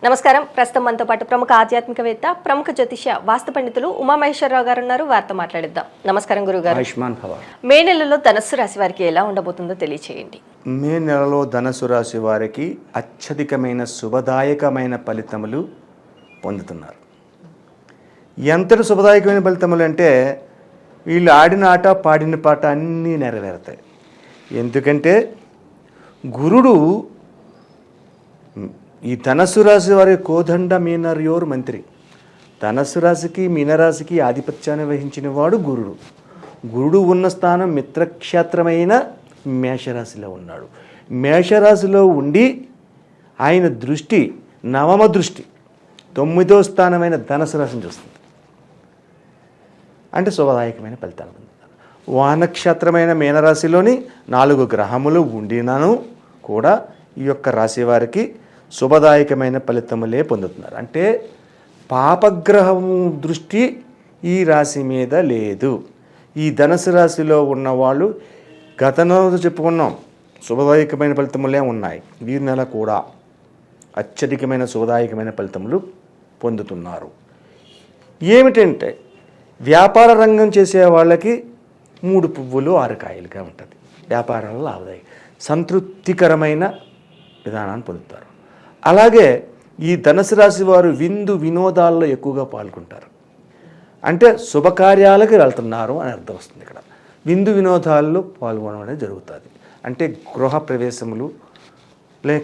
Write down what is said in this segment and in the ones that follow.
నమస్కారం. ప్రస్తుతం మనతో పాటు ప్రముఖ ఆధ్యాత్మికవేత్త, ప్రముఖ జ్యోతిష వాస్తు పండితులు ఉమామహేశ్వరరావు గారు ఉన్నారు. వారితో మాట్లాడిద్దాం. నమస్కారం గురుగారు. ఆయుష్మాన్ భవ. మే నెలలో ధనస్సు రాశి వారికి ఎలా ఉండబోతుందో తెలియచేయండి. మే నెలలో ధనుసు రాశి వారికి అత్యధికమైన శుభదాయకమైన ఫలితములు పొందుతున్నారు. ఎంతటి శుభదాయకమైన ఫలితములు అంటే వీళ్ళు ఆడిన ఆట పాడిన పాట అన్నీ నెరవేరుతాయి. ఎందుకంటే గురుడు ఈ ధనస్సు రాశి వారి కోదండ మీనర్యోర్ మంత్రి. ధనస్సు రాశికి మీనరాశికి ఆధిపత్యాన్ని వహించిన వాడు గురుడు. గురుడు ఉన్న స్థానం మిత్రక్షేత్రమైన మేషరాశిలో ఉన్నాడు. మేషరాశిలో ఉండి ఆయన దృష్టి నవమ దృష్టి 9వ స్థానమైన ధనుసు రాశిని చూస్తుంది. అంటే శుభదాయకమైన ఫలితాలు పొందుతారు. వానక్షేత్రమైన మీనరాశిలోని 4 గ్రహములు ఉండినను కూడా ఈ యొక్క రాశి వారికి శుభదాయకమైన ఫలితములే పొందుతున్నారు. అంటే పాపగ్రహము దృష్టి ఈ రాశి మీద లేదు. ఈ ధనుసు రాశిలో ఉన్నవాళ్ళు గతంలో చెప్పుకున్నాం శుభదాయకమైన ఫలితములే ఉన్నాయి. వీరి నెల కూడా అత్యధికమైన శుభదాయకమైన ఫలితములు పొందుతున్నారు. ఏమిటంటే వ్యాపార రంగం చేసే వాళ్ళకి 3 పువ్వులు 6 కాయలుగా ఉంటుంది. వ్యాపారంలో లాభదాయక సంతృప్తికరమైన విధానాన్ని పొందుతారు. అలాగే ఈ ధనుసు రాశి వారు విందు వినోదాల్లో ఎక్కువగా పాల్గొంటారు. అంటే శుభకార్యాలకు వెళ్తున్నారు అని అర్థం వస్తుంది. ఇక్కడ విందు వినోదాల్లో పాల్గొనడం అనేది జరుగుతుంది. అంటే గృహ ప్రవేశములు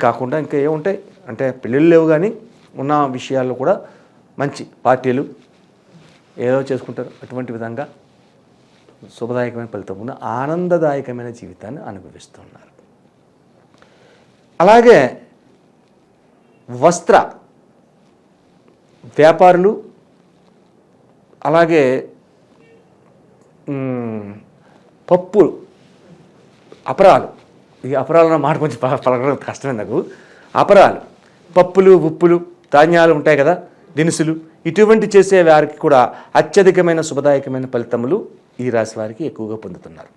కాకుండా ఇంకా ఏముంటాయి అంటే పెళ్ళిళ్ళు లేవు, కానీ ఉన్న విషయాల్లో కూడా మంచి పార్టీలు ఏదో చేసుకుంటారు. అటువంటి విధంగా శుభదాయకమైన ఫలితం ఉన్న ఆనందదాయకమైన జీవితాన్ని అనుభవిస్తున్నారు. అలాగే వస్త్ర వ్యాపారులు, అలాగే పప్పులు, అపరాలు, ఈ అపరాలు మాట కొంచెం పలకడం కష్టమే నాకు. అపరాలు, పప్పులు, ఉప్పులు, ధాన్యాలు ఉంటాయి కదా, దినుసులు, ఇటువంటి చేసే వారికి కూడా అత్యధికమైన శుభదాయకమైన ఫలితములు ఈ రాశి వారికి ఎక్కువగా పొందుతున్నారు.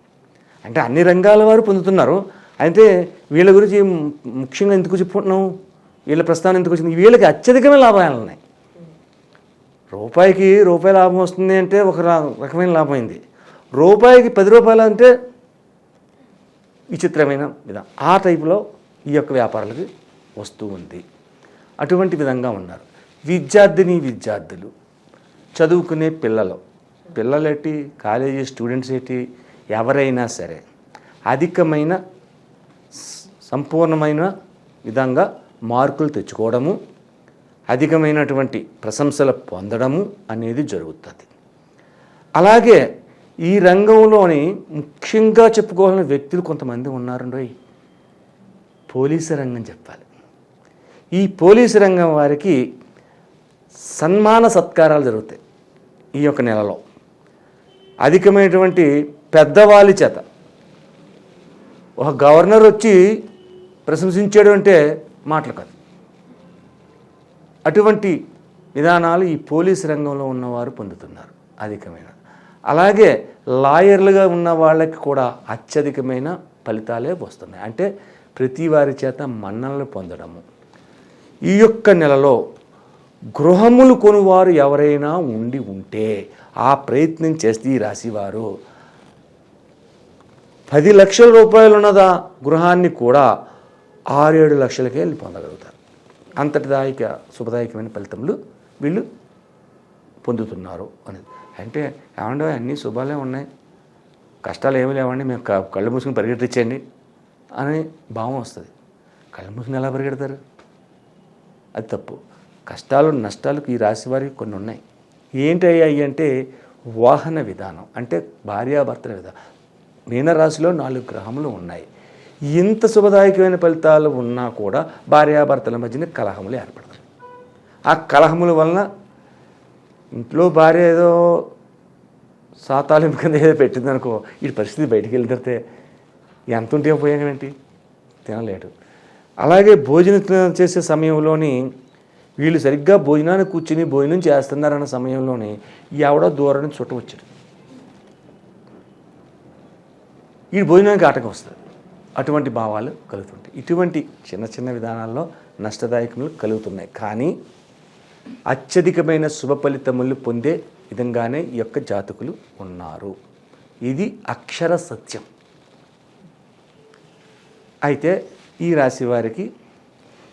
అంటే అన్ని రంగాల వారు పొందుతున్నారు. అయితే వీళ్ళ గురించి ముఖ్యంగా ఎందుకు చెప్పుకుంటున్నాం, వీళ్ళ ప్రస్థానం ఎందుకు వచ్చింది, వీళ్ళకి అత్యధికమైన లాభాలు ఉన్నాయి. రూపాయికి రూపాయి లాభం వస్తుంది అంటే ఒక రకమైన లాభం అయింది. రూపాయికి 10 రూపాయలు అంటే విచిత్రమైన విధానం. ఆ టైపులో ఈ యొక్క వ్యాపారాలకి వస్తూ ఉంది. అటువంటి విధంగా ఉన్నారు. విద్యార్థులు, చదువుకునే పిల్లలేటి, కాలేజీ స్టూడెంట్స్ ఏంటి, ఎవరైనా సరే అధికమైన సంపూర్ణమైన విధంగా మార్కులు తెచ్చుకోవడము, అధికమైనటువంటి ప్రశంసలు పొందడము అనేది జరుగుతుంది. అలాగే ఈ రంగంలోని ముఖ్యంగా చెప్పుకోవాలని వ్యక్తులు కొంతమంది ఉన్నారండి. పోలీసు రంగం చెప్పాలి. ఈ పోలీసు రంగం వారికి సన్మాన సత్కారాలు జరుగుతాయి. ఈ యొక్క నెలలో అధికమైనటువంటి పెద్దవాళ్ళ చేత ఒక గవర్నర్ వచ్చి ప్రశంసించాడు అంటే మాటలు కాదు. అటువంటి విధానాలు ఈ పోలీసు రంగంలో ఉన్నవారు పొందుతున్నారు అధికమైన. అలాగే లాయర్లుగా ఉన్న వాళ్ళకి కూడా అత్యధికమైన ఫలితాలే వస్తున్నాయి. అంటే ప్రతి వారి చేత మన్ననలు పొందడము. ఈ యొక్క నెలలో గృహములు కొనువారు ఎవరైనా ఉంటే ఆ ప్రయత్నం చేస్తే ఈ రాశివారు 10 లక్షల రూపాయలు ఉన్నదా గృహాన్ని కూడా 6-7 లక్షలకే వెళ్ళి పొందగలుగుతారు. అంతటి శుభదాయకమైన ఫలితములు వీళ్ళు పొందుతున్నారు అనేది. అంటే ఏమంటే అన్నీ శుభాలే ఉన్నాయి, కష్టాలు ఏమీ లేవండి, మేము కళ్ళు మూసుకుని పరిగెట్టించండి అనే భావం వస్తుంది. కళ్ళు మూసుకుని ఎలా పరిగెడతారు? అది తప్పు. కష్టాలు నష్టాలకు ఈ రాశి వారికి కొన్ని ఉన్నాయి. ఏంటి అయ్యాయి అంటే వాహన విధానం, అంటే భార్యాభర్తల విధానం. మీనరాశిలో 4 గ్రహములు ఉన్నాయి. ఇంత శుభదాయకమైన ఫలితాలు ఉన్నా కూడా భార్యాభర్తల మధ్యన కలహములు ఏర్పడతాయి. ఆ కలహముల వలన ఇంట్లో భార్య ఏదో సాతాలింపు కింద ఏదో పెట్టిందనుకో, ఈ పరిస్థితి బయటికి వెళ్తే ఎంత ఉంటే ఉపయోగం ఏంటి, తినలేడు. అలాగే భోజనం చేసే సమయంలోని వీళ్ళు సరిగ్గా భోజనాన్ని కూర్చుని భోజనం చేస్తున్నారన్న సమయంలోని ఎవడో దూరం నుంచి చుట్టం వచ్చాడు. ఈ భోజనానికి ఆటంకం వస్తుంది. అటువంటి భావాలు కలుగుతుంటాయి. ఇటువంటి చిన్న చిన్న విధానాల్లో నష్టదాయకములు కలుగుతున్నాయి. కానీ అత్యధికమైన శుభ ఫలితములు పొందే విధంగానే ఈ యొక్క జాతకులు ఉన్నారు. ఇది అక్షర సత్యం. అయితే ఈ రాశి వారికి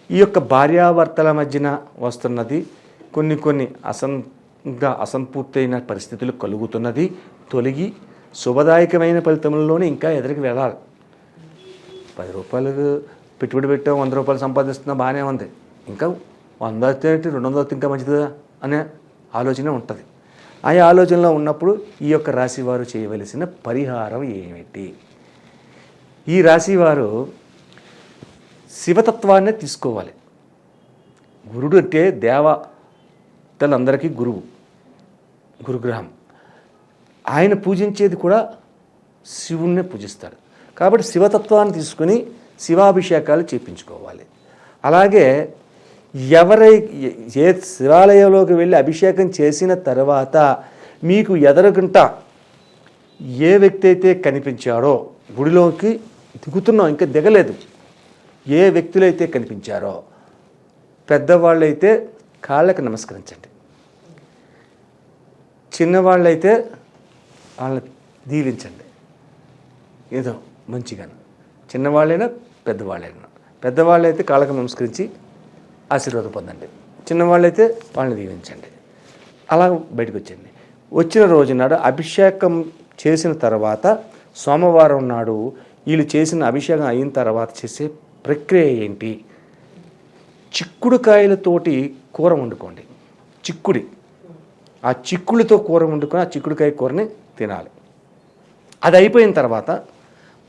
ఈ యొక్క భార్యాభర్తల మధ్యన వస్తున్నది కొన్ని అసంపూర్తయిన పరిస్థితులు కలుగుతున్నది తొలగి శుభదాయకమైన ఫలితములలోనే ఇంకా ఎదురుకు వెళ్ళాలి. 10 రూపాయలు పెట్టుబడి పెట్టాం, 100 రూపాయలు సంపాదిస్తున్నా బాగానే ఉంది, ఇంకా 100 వస్తే 200 వస్తే ఇంకా మంచిదా అనే ఆలోచన ఉంటుంది. ఆ ఆలోచనలో ఉన్నప్పుడు ఈ యొక్క రాశి వారు చేయవలసిన పరిహారం ఏమిటి? ఈ రాశి వారు శివతత్వాన్ని తీసుకోవాలి. గురుడు అంటే దేవతలందరికీ గురుగ్రహం. ఆయన పూజించేది కూడా శివుణ్ణి పూజిస్తాడు. కాబట్టి శివతత్వాన్ని తీసుకుని శివాభిషేకాలు చేయించుకోవాలి. అలాగే ఏ శివాలయంలోకి వెళ్ళి అభిషేకం చేసిన తర్వాత మీకు ఎదరకుంట ఏ వ్యక్తి అయితే కనిపించాడో, గుడిలోకి దిగుతున్నాం ఇంకా దిగలేదు, ఏ వ్యక్తులైతే కనిపించారో పెద్దవాళ్ళైతే కాళ్ళకి నమస్కరించండి, చిన్నవాళ్ళైతే వాళ్ళని దీవించండి. ఏదో మంచిగా చిన్నవాళ్ళైనా పెద్దవాళ్ళైతే కాళ్ళకి నమస్కరించి ఆశీర్వాదం పొందండి, చిన్నవాళ్ళైతే వాళ్ళని దీవించండి. అలా బయటకు వచ్చండి. వచ్చిన రోజు నాడు అభిషేకం చేసిన తర్వాత సోమవారం నాడు వీళ్ళు చేసిన అభిషేకం అయిన తర్వాత చేసే ప్రక్రియ ఏంటి? చిక్కుడుకాయలతోటి కూర వండుకోండి. ఆ చిక్కుడుతో కూర వండుకొని ఆ చిక్కుడుకాయ కూరని తినాలి. అది అయిపోయిన తర్వాత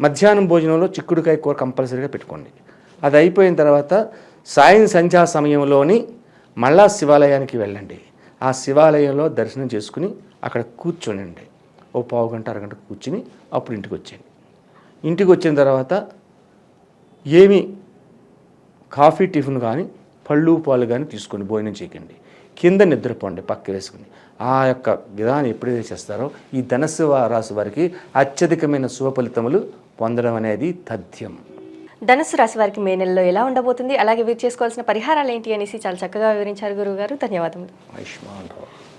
మధ్యాహ్నం భోజనంలో చిక్కుడుకాయ కూర కంపల్సరీగా పెట్టుకోండి. అది అయిపోయిన తర్వాత సంధ్యా సమయంలోని మళ్ళా శివాలయానికి వెళ్ళండి. ఆ శివాలయంలో దర్శనం చేసుకుని అక్కడ కూర్చోనండి. ఓ పావు గంట అరగంట కూర్చుని అప్పుడు ఇంటికి వచ్చేయండి. ఇంటికి వచ్చిన తర్వాత ఏమి కాఫీ టిఫిన్ కానీ పళ్ళు పాలు కానీ తీసుకొని భోజనం చేయకండి. కింద నిద్రపోండి పక్క వేసుకుని. ఆ యొక్క విధానం ఎప్పుడైతే చేస్తారో ఈ ధనుస్సు రాశి వారికి అత్యధికమైన శుభ ఫలితములు పొందడం అనేది తథ్యం. ధనుస్సు రాశి వారికి మే నెలలో ఎలా ఉండబోతుంది, అలాగే వీరు చేసుకోవాల్సిన పరిహారాలు ఏంటి అనేసి చాలా చక్కగా వివరించారు గురువుగారు. ధన్యవాదములు. ఆయుష్మాన్ భవ.